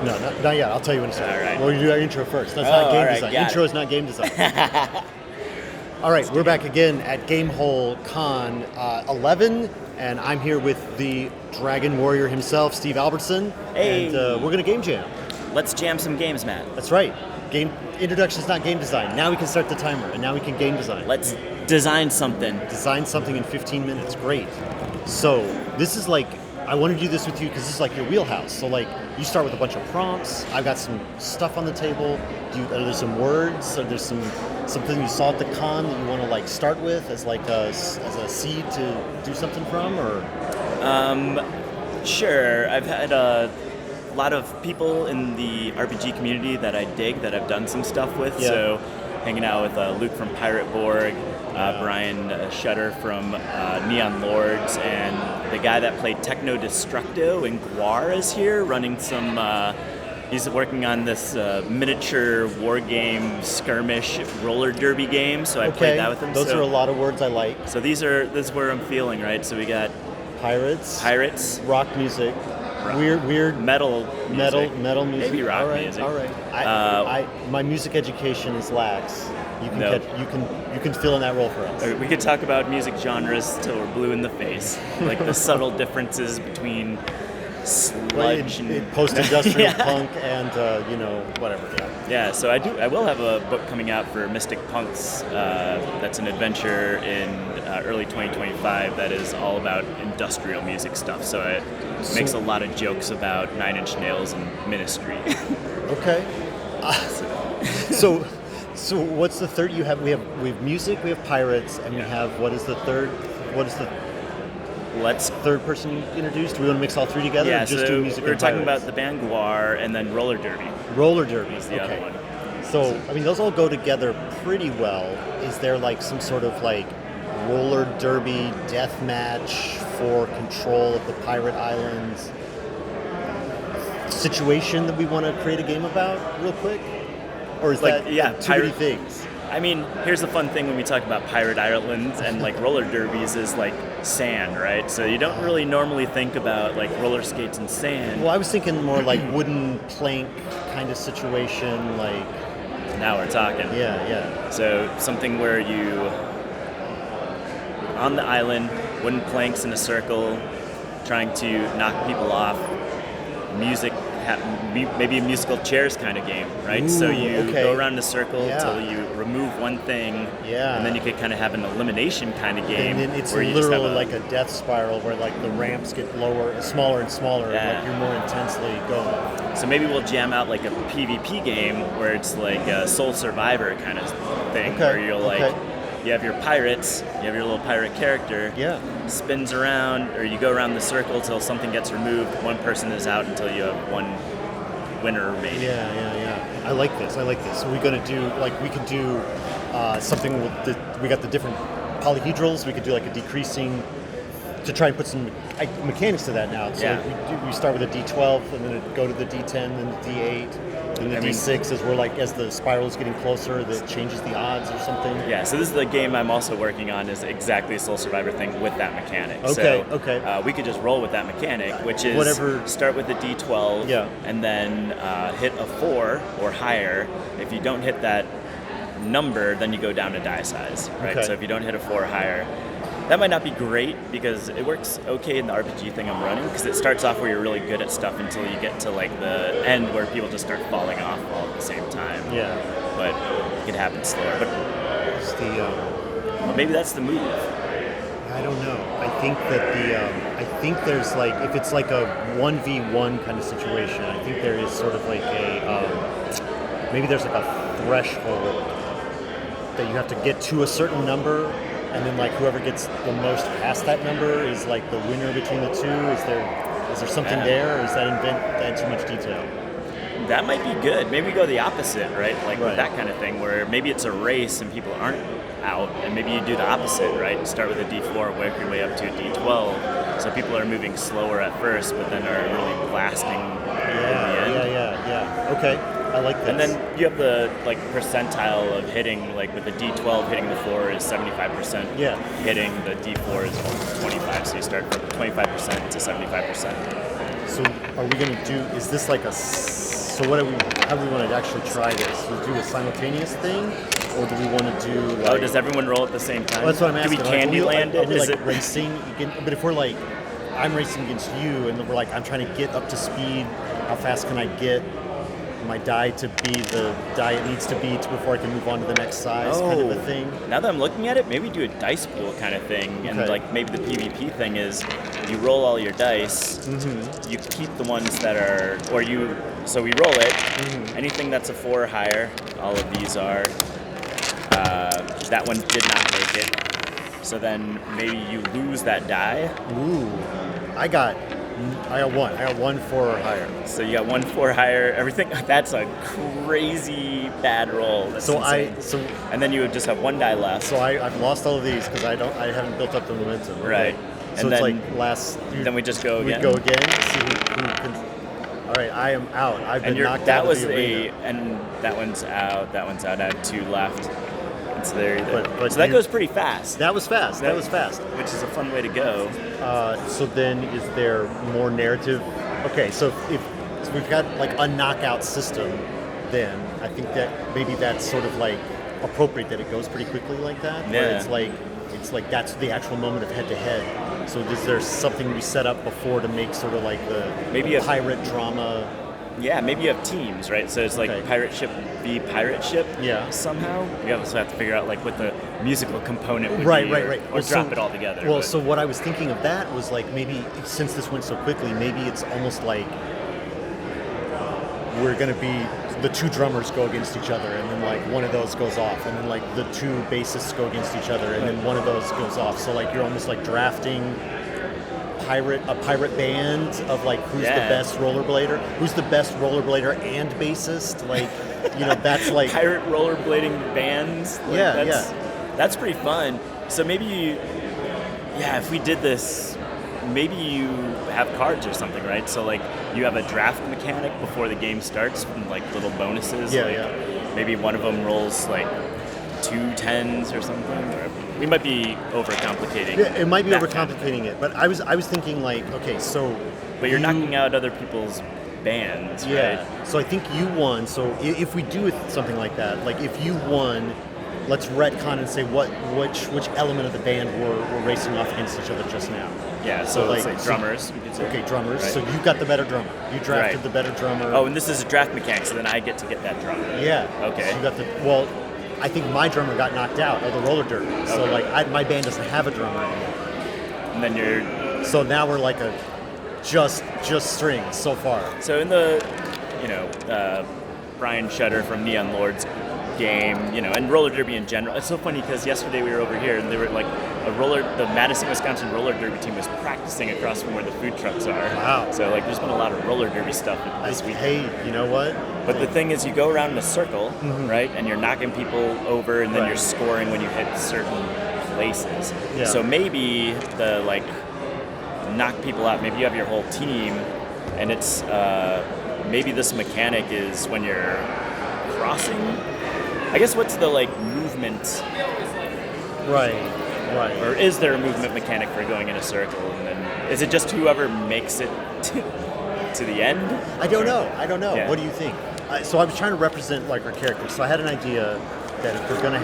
No, not yet. I'll tell you when to start. All right. Well, you do our intro first. That's not game design. got Intro it. is not game design. All right, we're back again at GameHole Con 11, and I'm here with the Dragon Warrior himself, Steve Albertson. Hey. And we're going to game jam. Let's jam some games, Matt. That's right. Game introduction is not game design. Now we can start the timer, and now we can game design. Let's design something. Design something in 15 minutes. Great. So this is like, I want to do this with you because this is like your wheelhouse. So like, you start with a bunch of prompts. I've got some stuff on the table. Are there some words? Are there something you saw at the con that you want to like start with as like as a seed to do something from, or? Sure. I've had a lot of people in the RPG community that I dig, that I've done some stuff with. Yeah. So hanging out with Luke from Pirate Borg, Brian Shutter from Neon Lords, and the guy that played Techno Destructo in Guar is here running some. He's working on this miniature war game skirmish roller derby game. So I played that with him. Those are a lot of words I like. So this is where I'm feeling, right? So we got pirates, rock music. Weird metal music. Metal music. Maybe rock music. All right. My music education is lax. You can fill in that role for us. We could talk about music genres till we're blue in the face, like the subtle differences between sludge and post-industrial punk and whatever. Yeah. So I will have a book coming out for Mystic Punks. That's an adventure in early 2025 that is all about industrial music stuff. So it makes a lot of jokes about Nine Inch Nails and Ministry. Okay. So what's the third? We have music, we have pirates, and we have what is the third? Third person introduced? Do we want to mix all three together? Yeah, or just so do music we're and talking pirates? about the band Guar and then Roller Derby. Roller Derby is the other one. So I mean, those all go together pretty well. Is there like some sort of like roller derby death match for control of the pirate islands situation that we want to create a game about real quick? Or is that too many things? I mean, here's the fun thing when we talk about pirate islands and like roller derbies is like sand, right? So you don't really normally think about like roller skates and sand. Well, I was thinking more like wooden plank kind of situation, like... Now we're talking. Yeah. So something where you, on the island, wooden planks in a circle, trying to knock people off, music, maybe a musical chairs kind of game, right? Ooh, so you go around in a circle until you remove one thing, and then you could kind of have an elimination kind of game. And then it's where literally like a death spiral where like the ramps get smaller and smaller, like you're more intensely going. So maybe we'll jam out like a PvP game where it's like a Soul Survivor kind of thing, where you're like, you have your pirates, you have your little pirate character, spins around, or you go around the circle till something gets removed, one person is out until you have one winner remaining. Yeah. I like this. So we're going to do, like, we could do something we got the different polyhedrals, we could do like a decreasing, to try and put some mechanics to that now. So we start with a D12, and then go to the D10, then the D8, and the D6 as the spiral is getting closer, that changes the odds or something. Yeah, so this is the game I'm also working on, is exactly a Soul Survivor thing with that mechanic. Okay. We could just roll with that mechanic, which is start with a D12, and then hit a 4 or higher. If you don't hit that number, then you go down to die size, right? Okay. So if you don't hit a 4 or higher, that might not be great because it works okay in the RPG thing I'm running, because it starts off where you're really good at stuff until you get to like the end where people just start falling off all at the same time. Yeah. But it can happen slower. But it's well, maybe that's the move. I don't know. I think that I think there's like, if it's like a 1v1 kind of situation, I think there is sort of like maybe there's like a threshold that you have to get to a certain number, and then like whoever gets the most past that number is like the winner between the two. Is there something there, or is that too much detail? That might be good. Maybe we go the opposite, right? Like with that kind of thing, where maybe it's a race and people aren't out, and maybe you do the opposite, right? Start with a D4, work your way up to a D12, so people are moving slower at first, but then are really blasting in the end. Yeah. Okay, I like this. And then you have the like percentile of hitting, like with the D12, hitting the 4 is 75%. Yeah. Hitting the D4 is 25, so you start from 25% to 75%. So are we going to do, is this like a So how do we want to actually try this? Do we do a simultaneous thing, or do we want to do like? Oh, does everyone roll at the same time? Well, that's what I'm asking. Do we candy land it? Are we like racing? But if we're like, I'm racing against you, and we're like, I'm trying to get up to speed. How fast can I get my die to be the die it needs to be before I can move on to the next size, kind of a thing? Now that I'm looking at it, maybe do a dice pool kind of thing. Okay. And like maybe the PvP thing is you roll all your dice, you keep the ones that are, so we roll it, anything that's a 4 or higher, all of these are, that one did not make it. So then maybe you lose that die. Ooh, I got 1. I got 1 4 or higher. So you got 1 4 higher, everything. That's a crazy bad roll. That's insane. And then you would just have 1 die left. So I've lost all of these because I haven't built up the momentum. Right. So and it's then, like last. Then we just go again. We go again. See who can. All right, I am out. I've been knocked out of the arena. And that one's out. That one's out. I had 2 left. So there. But so that goes pretty fast. That was fast. That was fast. Which is a fun way to go. So then, is there more narrative? Okay, so if we've got like a knockout system, then I think that maybe that's sort of like appropriate that it goes pretty quickly like that. Yeah. Where it's like that's the actual moment of head to head. So is there something we set up before to make sort of like the pirate drama? Yeah, maybe you have teams, right? So it's like pirate ship v pirate ship. Yeah. Somehow we also have to figure out like what the musical component would be, right. or drop it all together. Well, so what I was thinking of that was like maybe since this went so quickly, maybe it's almost like we're gonna be the 2 drummers go against each other, and then like one of those goes off, and then like the 2 bassists go against each other, and then one of those goes off. So like you're almost like drafting a pirate band of like who's the best rollerblader, and bassist, like that's like pirate rollerblading bands. Like, that's pretty fun. So maybe if we did this, maybe you have cards or something, right? So like you have a draft mechanic before the game starts, from like little bonuses. Maybe one of them rolls like 2 10s or something. Or we might be overcomplicating. Yeah, it might be overcomplicating it, but I was thinking like, okay, so. But you're knocking out other people's bands, right? So I think you won. So if we do something like that, like if you won, let's retcon and say which element of the band were racing off against each other just now. Yeah, so let's say drummers. Okay, drummers. Right. So you got the better drummer. You drafted the better drummer. Oh, and this is a draft mechanic, so then I get to get that drummer. Yeah. Okay. So you got I think my drummer got knocked out of the roller derby. So like my band doesn't have a drummer anymore. And then So now we're like a just strings so far. So in the Brian Shutter from Neon Lords game, and roller derby in general. It's so funny because yesterday we were over here and they were like the Madison, Wisconsin roller derby team was practicing across from where the food trucks are. Wow. So like there's been a lot of roller derby stuff this week. Hey, you know what? But the thing is you go around in a circle, right? And you're knocking people over and then you're scoring when you hit certain places. Yeah. So maybe the knock people out, maybe you have your whole team and it's maybe this mechanic is when you're crossing. I guess what's the movement? Right. Or is there a movement mechanic for going in a circle? And then is it just whoever makes it to the end? I don't know. Yeah. What do you think? So I was trying to represent like our characters. So I had an idea that if we're gonna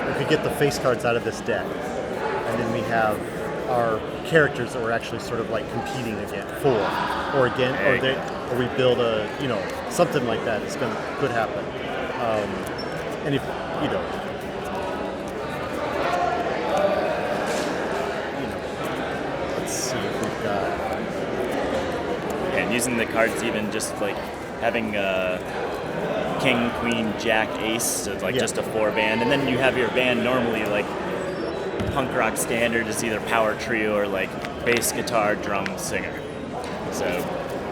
we could get the face cards out of this deck, and then we have our characters that we're actually sort of like competing for, or we build something like that could happen. And if let's see if we've got. And using the cards, even just like having King, Queen, Jack, Ace, so it's just a 4 band, and then you have your band normally like punk rock standard is either power trio or like bass, guitar, drum, singer. So you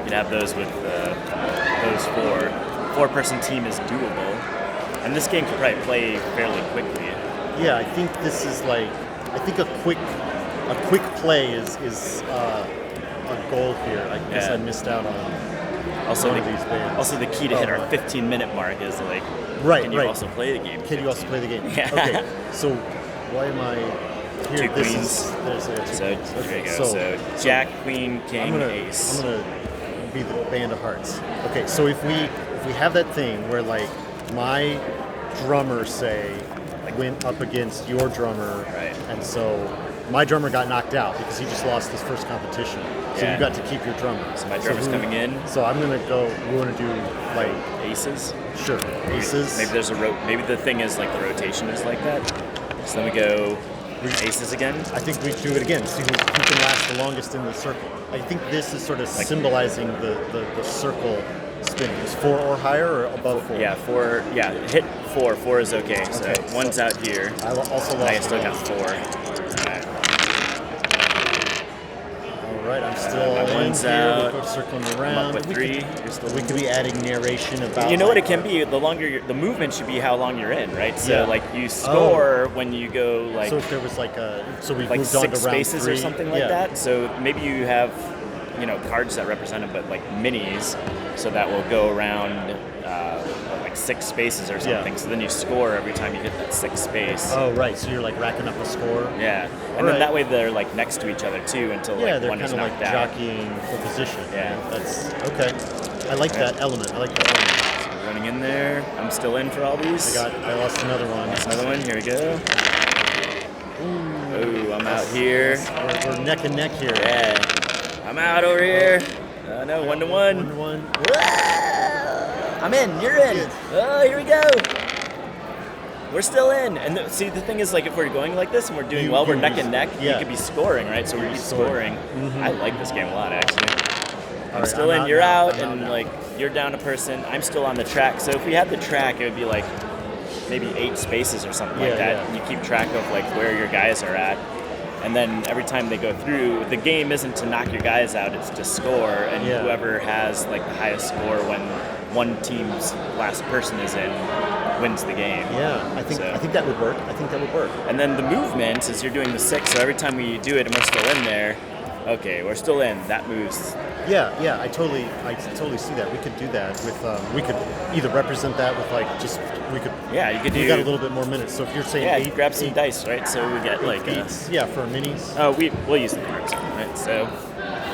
can have those with those 4. 4-person team is doable. And this game can probably play fairly quickly. Yeah, I think this is a quick play is a goal here. I guess I missed out on one of these bands. Also, the key to hit our 15-minute mark is can you also play the game? Can you also play the game? Yeah. Okay. So why am I here? 2 queens. There's 2 queens. There you go. So Jack, Queen, King, Ace. I'm gonna be the Band of Hearts. Okay, so if we have that thing where like my drummer say went up against your drummer, Right. and so my drummer got knocked out because he just lost his first competition. So Yeah. you got to keep your drummer. So my drummer's coming in. So I'm gonna go. We want to do like Aces. sure aces. Maybe there's a maybe the thing is like the rotation is like that. So then we go aces again. I think we do it again. See who can last the longest in the circle. I think this is sort of symbolizing the circle spinning. Is 4 or higher or above 4? Yeah, 4. Yeah, hit 4. 4 is okay. So Okay, one's out here. I also lost. I still got 4. All right, I'm still my in one's here. out. We're circling I'm around. up with 3. You're still. We could be adding narration about. You know what like, it can be? The longer the movement should be how long you're in, right? So Yeah. like you score when you go like So if there was like we've like moved on 6 to round spaces 3. or something like that. So maybe you have cards that represent it, but like minis, so that will go around like 6 spaces or something. Yeah. So then you score every time you hit that 6th space. Oh right, so you're like racking up a score. Yeah, and All then right. that way they're like next to each other too until Yeah, like they're one kind is of knocked like out. jockeying for position. Yeah. That's okay. I like that element. I like that element. So running in there. I'm still in for all these. I lost another one. Another one. Here we go. Ooh, I'm out here. We're neck and neck here. Yeah, I'm out over here. No, 1 to 1. 1 to 1. I'm in. You're in. Oh, here we go. We're still in. And see, the thing is, like, if we're going like this and we're doing well, we're neck and neck. Yeah. You could be scoring, right? So we keep scoring. I like this game a lot, actually. I'm right, still I'm in. out You're now. out, I'm out and now. like you're down a person. I'm still on the track. So if we had the track, it would be like maybe 8 spaces or something like Yeah, that. yeah. And you keep track of like where your guys are at. And then every time they go through, the game isn't to knock your guys out, it's to score. And Yeah. whoever has like the highest score when one team's last person is in wins the game. Yeah, I think that would work. I think that would work. And then the movement is you're doing the 6, so every time we do it and we're still in there, okay, we're still in. That moves. Yeah, I totally see that. We could do that with. We could either represent that with like just we could. Yeah, you could do. We got a little bit more minutes. So if you're saying Yeah, 8, grab some 8 dice, right? So we get like. beats, yeah, for minis. Oh, we'll use the cards, right? So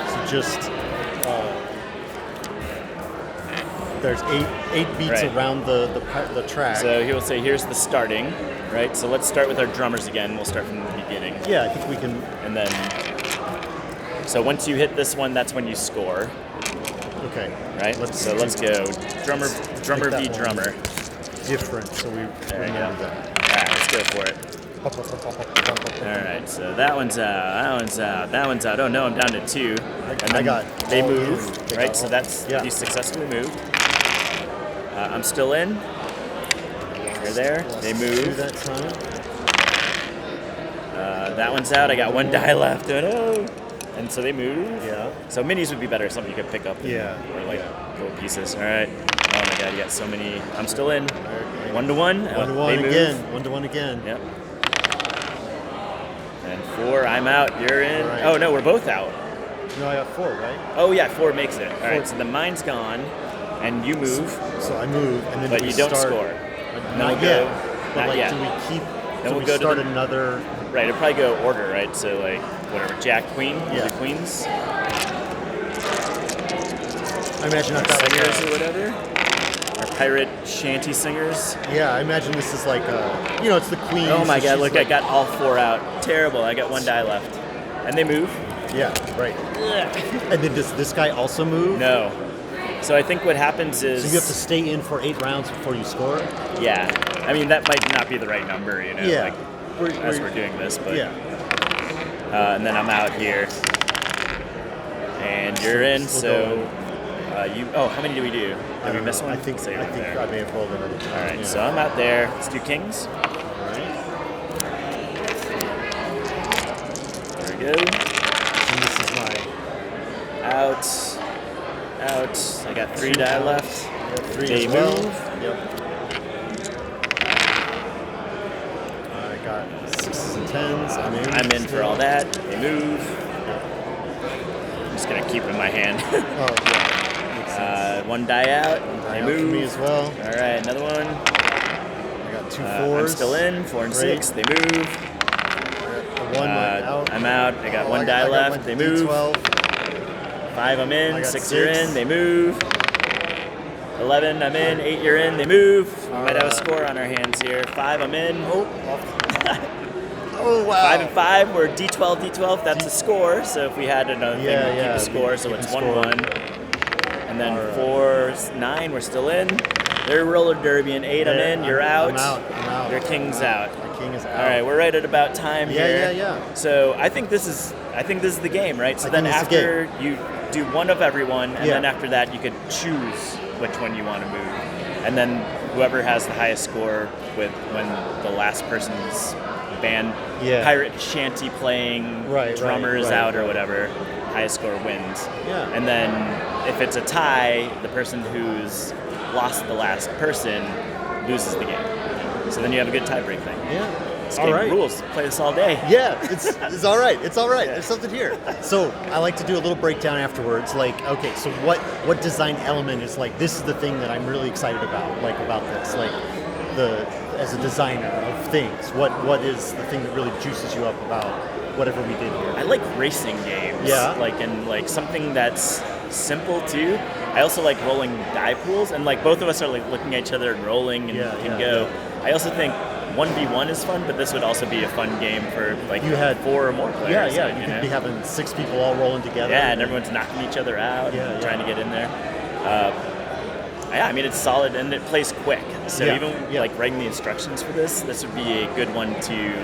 So just there's 8 beats Right. around the track. So he will say, here's the starting, right? So let's start with our drummers again. We'll start from the beginning. Yeah, I think we can. And then, so once you hit this one, that's when you score, Okay. right? Let's Let's go. Drummer that v one. drummer. Different. So we There you remember go. that. All right, let's go for it. All right, so that one's out. That one's out. That one's out. Oh no, I'm down to 2. And I then got they all move, in. They right? got So all- that's yeah. you successfully moved. I'm still in. You're there. They Do move. that time. That one's out. I got 1 die left. Oh no! And so they move. Yeah. So minis would be better. Something you could pick up. Yeah. Or like Yeah. little pieces. All right. Oh my God, you got so many. I'm still in. 1 to 1. 1 to 1 they move. again. 1 to 1 again. Yep. And 4. I'm out. You're in. All right. Oh no, we're both out. No, I got 4, right? Oh yeah, 4 makes it. All 4. right. So the mine's gone, and you move, So I move, and then but do we you don't start, score. Not we'll yet. go- But not like, yet. do we keep? Then do we'll we go to start the- another? Right. It'll probably go order, right? So like whatever, Jack, Queen, Yeah. the queens, I imagine I thought singers like or whatever. Our pirate shanty singers. yeah, I imagine this is like it's the queen. Oh my so God! she's Look, like, I got all 4 out. Terrible. I got 1 die left, and they move. Yeah, right. And then does this guy also move? No. So I think what happens is So you have to stay in for 8 rounds before you score. yeah. I mean that might not be the right number, you know, Yeah. like as we're doing this, but Yeah. and then I'm out here, and you're in. We'll So you. Oh, how many do we do? I Did we don't miss know. one? I think Say I right think there. I may have rolled another time. All right. Yeah. So I'm out there. Let's do kings. All right. There we go. And this is my Out. Out. I got 3 die left. 3 They as well. move. Yep. I got 6s and 10s. I'm in for all that. They move. I'm just gonna keep it in my hand. Oh yeah. Makes sense. 1 die out. Die They out for move. me as well. All right, another one. I got 2 4s. I'm still in. 4 and Great. 6. They move. A 1 went out. I'm out. I got Oh, 1 I die got left. one They move. D12. 5, I'm in. I got 6, you're 6. in. They move. 11, I'm in. 8, you're in. They move. We might have a score on our hands here. 5, I'm in. Oh, wow. 5 and 5, we're D12, D12. That's a score. So if we had another thing, we'd keep a score. So it's 1, 1. And then 4, 9, we're still in. They're roller derby, and 8, I'm in. You're out. I'm out. Your king's out. My king is out. All right, we're right at about time here. Yeah. So I think this is the game, right? So then after you do one of everyone, and then after that you could choose which one you want to move, and then whoever has the highest score with when the last person's band pirate shanty playing drummer is out or whatever, highest score wins. Yeah. And then if it's a tie, the person who's lost the last person loses the game. So then you have a good tiebreak thing. Yeah. This game rules. Play this all day. Yeah, it's all right. It's all right. There's something here. So I like to do a little breakdown afterwards. Like, okay, so what design element is like? This is the thing that I'm really excited about. Like about this, like as a designer of things. What is the thing that really juices you up about whatever we did here? I like racing games. Yeah. Like something that's simple too. I also like rolling die pools, and like both of us are like looking at each other and rolling and can go. Yeah. I also think 1v1 is fun, but this would also be a fun game for like you had 4 or more players. Yeah, you could be having 6 people all rolling together. Yeah, and everyone's knocking each other out and trying to get in there. I mean, it's solid and it plays quick. So even like writing the instructions for this would be a good one to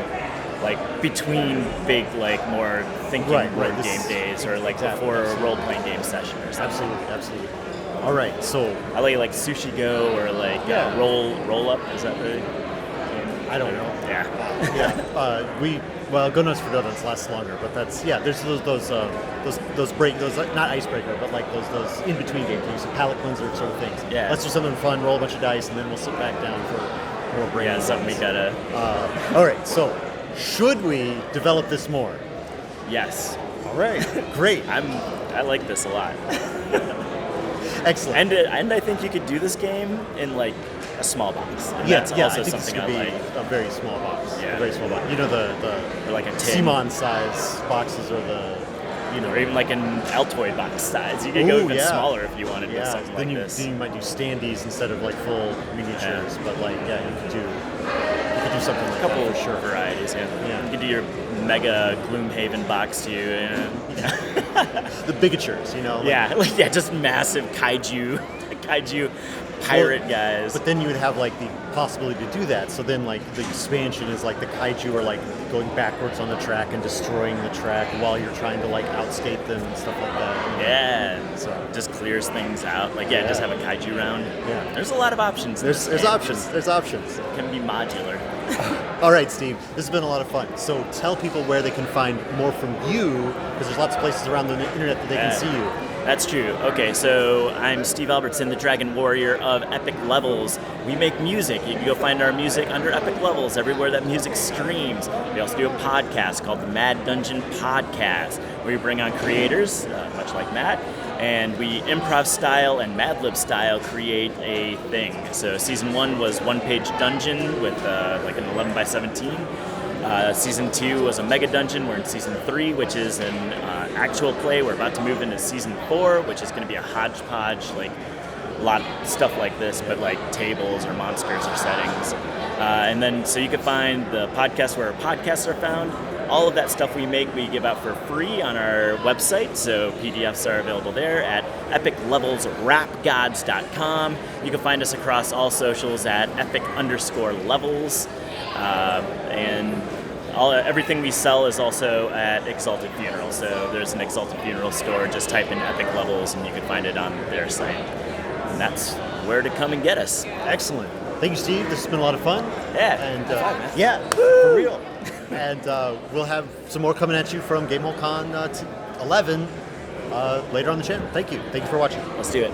like between big like more thinking board game days or like before a role-playing game session or something. Absolutely. All right, so I like Sushi Go or like roll up. Is that the? I don't know. Yeah. Go Nuts for Donuts lasts longer, but that's There's those not icebreaker, but like those in between game things, so palate cleanser sort of things. Yeah. Let's do something fun, roll a bunch of dice, and then we'll sit back down for more brain. Yeah, something we gotta. All right, so should we develop this more? Yes. All right, great. I like this a lot. Excellent. And I think you could do this game in like a small box. And that's also I think something this could I be like. a very small box. Yeah. A very small box. You know the or like a tin. Simon size boxes or the or even like an Altoid box size. You could go even smaller if you wanted to do something like this. Then you might do standees instead of like full miniatures, but like you could do something like a couple that for sure. varieties. Yeah. You could do your mega Gloomhaven box too. The bigatures, just massive kaiju pirate guys. But then you would have like the possibility to do that. So then like the expansion is like the kaiju are like going backwards on the track and destroying the track while you're trying to like outskate them and stuff like that. Yeah. So just clears things out. Just have a kaiju round. Yeah. There's a lot of options. There's options. There's options. It can be modular. All right, Steve. This has been a lot of fun. So tell people where they can find more from you, because there's lots of places around the internet that they can see you. That's true. Okay, so I'm Steve Albertson, the Dragon Warrior of Epic Levels. We make music. You can go find our music under Epic Levels, everywhere that music streams. We also do a podcast called the Mad Dungeon Podcast, where we bring on creators, much like Matt, and we improv style and Mad Lib style create a thing. So season 1 was one-page dungeon with like an 11 by 17. Season 2 was a mega dungeon. We're in season 3, which is an actual play. We're about to move into season 4, which is going to be a hodgepodge, like a lot of stuff like this, but like tables or monsters or settings. And then so you can find the podcast where our podcasts are found. All of that stuff we make, we give out for free on our website, so PDFs are available there at epiclevelsrapgods.com. You can find us across all socials at epic_levels. And everything we sell is also at Exalted Funeral. So there's an Exalted Funeral store. Just type in Epic Levels and you can find it on their site. And that's where to come and get us. Excellent. Thank you, Steve. This has been a lot of fun. Yeah. And Woo! for real. And we'll have some more coming at you from GameHole Con 11 later on the channel. Thank you. Thank you for watching. Let's do it.